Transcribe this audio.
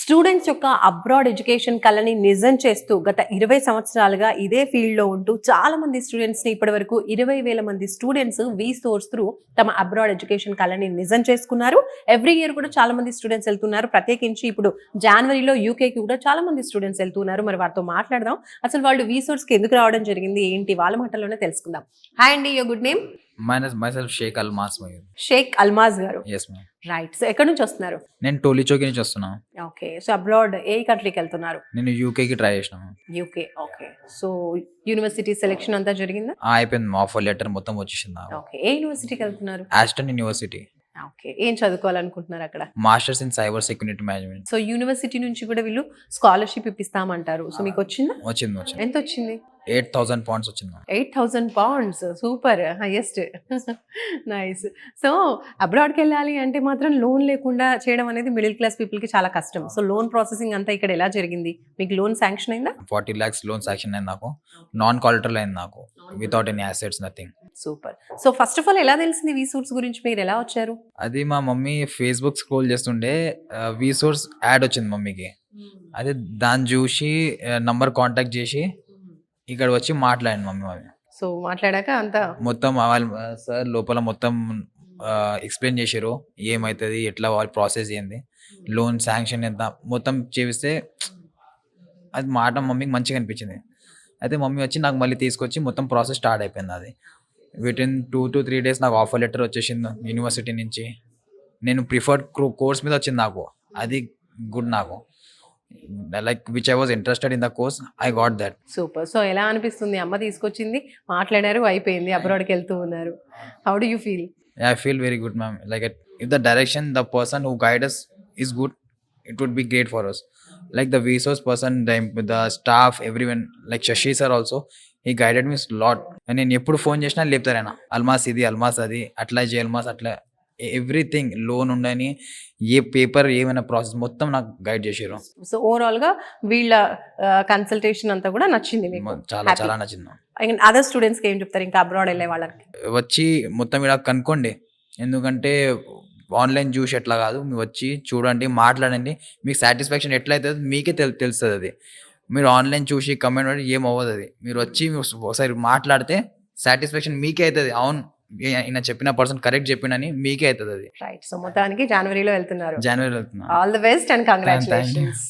Students యొక్క abroad education కలని నిజం చేస్తూ గత 20 సంవత్సరాలుగా ఇదే ఫీల్డ్లో ఉంటూ చాలా మంది స్టూడెంట్స్ని ఇప్పటివరకు 20,000 మంది స్టూడెంట్స్ సోర్స్ త్రూ తమ అబ్రాడ్ ఎడ్యుకేషన్ కలని నిజం చేసుకున్నారు. ఎవ్రీ ఇయర్ కూడా చాలా మంది స్టూడెంట్స్ వెళ్తున్నారు. ప్రత్యేకించి ఇప్పుడు జనవరిలో యూకేకి కూడా చాలా మంది స్టూడెంట్స్ వెళ్తున్నారు. మరి వారితో మాట్లాడదాం. అసలు వాళ్ళు సోర్స్కి ఎందుకు రావడం జరిగింది, ఏంటి వాళ్ళ మాటల్లోనే తెలుసుకుందాం. హాయ్ అండి, your good name? myself Sheikh Almas Mayur. Sheikh Almas గారు. Yes ma'am. రైట్. సో ఎక్కడి నుంచి వస్తున్నారు? నేను టోలీ చౌకీ నుంచి వస్తున్నా. ఓకే. సో అబ్రాడ్ ఏ కంట్రీకి వెళ్తున్నారు? నేను యూకేకి ట్రై చేసిన. UK. Okay. So university selection అంతా జరిగిందా? అయిపోయింది, ఆఫర్ లెటర్ మొత్తం వచ్చేసింది. ఓకే. ఏ యూనివర్సిటీకి వెళ్తున్నారు? Aston university. ఓకే. ఏం చదువుకోవాలనుకుంటున్నారు అక్కడ? Masters in cyber security management. So university నుంచి కూడా వీళ్ళు స్కాలర్షిప్ ఇప్పిస్తామంటారు. సో మీకు వచ్చిందా? వచ్చింది. ఎంత వచ్చింది? 8,000 pounds వచ్చింది. 8,000 pounds. Super, highest. Nice. So అబ్రాడ్కి వెళ్ళాలి అంటే మాత్రం లోన్ లేకుండా చేయడం అనేది మిడిల్ క్లాస్ పీపుల్కి చాలా కష్టం. సో లోన్ ప్రాసెసింగ్ అంతా ఇక్కడ ఎలా జరిగింది? మీకు లోన్ శాంక్షన్ అయిందా? 40 lakhs లోన్ శాంక్షన్ అయింది నాకు. నాన్ కాలటరల్ అయింది నాకు, without any assets, nothing. Super. So first of all ఎలా తెలిసింది వీసోర్స్ గురించి? మీరు ఎలా వచ్చారు? అది మా మమ్మీ ఫేస్బుక్ స్క్రోల్ చేస్తుంటే వీసోర్స్ యాడ్ వచ్చింది మమ్మీకి. అదే దాన్ని చూసి నంబర్ కాంటాక్ట్ చేసి ఇక్కడ వచ్చి మాట్లాడింది మమ్మీ. సో మాట్లాడాక అంతా మొత్తం వాళ్ళు సార్ లోపల మొత్తం ఎక్స్ప్లెయిన్ చేశారు, ఏమవుతుంది, ఎట్లా వాళ్ళ ప్రాసెస్ ఏంది, లోన్ శాంక్షన్ ఎంత, మొత్తం చేస్తే అది మాట మమ్మీకి మంచిగా అనిపించింది. అయితే మమ్మీ వచ్చి నాకు మళ్ళీ తీసుకొచ్చి మొత్తం ప్రాసెస్ స్టార్ట్ అయిపోయింది. అది వితిన్ 2 to 3 days నాకు ఆఫర్ లెటర్ వచ్చేసింది యూనివర్సిటీ నుంచి. నేను ప్రిఫర్డ్ కోర్స్ మీద వచ్చింది నాకు, అది గుడ్ నాకు. Like which I was interested in the course, I got that. Super. So ఎలా అనిపిస్తుంది? అమ్మ తీసుకొచ్చింది, మాట్లాడారు, అయిపోయింది, అబ్రాడ్కి వెళ్తూ ఉన్నారు. How do you feel? I feel very good, ma'am. Like if the direction, the person who guide us is good, it would be great for us. Like the resource person, the staff, everyone, like Shashi sir also, he guided me a lot. And నేను ఎప్పుడు phone చేసినా లేపుతారైనా, అల్మాస్ ఇది, అల్మాస్ అది, అట్లా చేయి అల్మాస్, అట్లా everything, loan ఉండని ఏ paper ఏమైనా ప్రాసెస్ మొత్తం నాకు గైడ్ చేసారు. సో ఓవరాల్ గా వీళ్ళ కన్సల్టేషన్ అంతా కూడా నచ్చింది మీకు? చాలా చాలా నచ్చింది. అదర్ స్టూడెంట్స్ కి ఏం చెప్తారు ఇంకా అబ్రాడ్ వెళ్ళే వాళ్ళకి? వచ్చి మొత్తం ఇలా కనుక్కోండి, ఎందుకంటే ఆన్లైన్ చూసి ఎట్లా కాదు, మీరు వచ్చి చూడండి, మాట్లాడండి, మీకు సాటిస్ఫాక్షన్ ఎట్లా అవుతుంది మీకే తెలుస్తుంది. అది మీరు ఆన్లైన్ చూసి కమెంట్ పడి ఏం అవ్వదు. అది మీరు వచ్చి ఒకసారి మాట్లాడితే సాటిస్ఫాక్షన్ మీకే అవుతుంది. అవును, ఈయన చెప్పిన పర్సన్ కరెక్ట్ చెప్పిండని మీకే అవుతుంది అది. రైట్. సో మొత్తానికి జనవరిలో వెళ్తున్నారు. జనవరిలో వెళ్తున్నా. All the best and congratulations.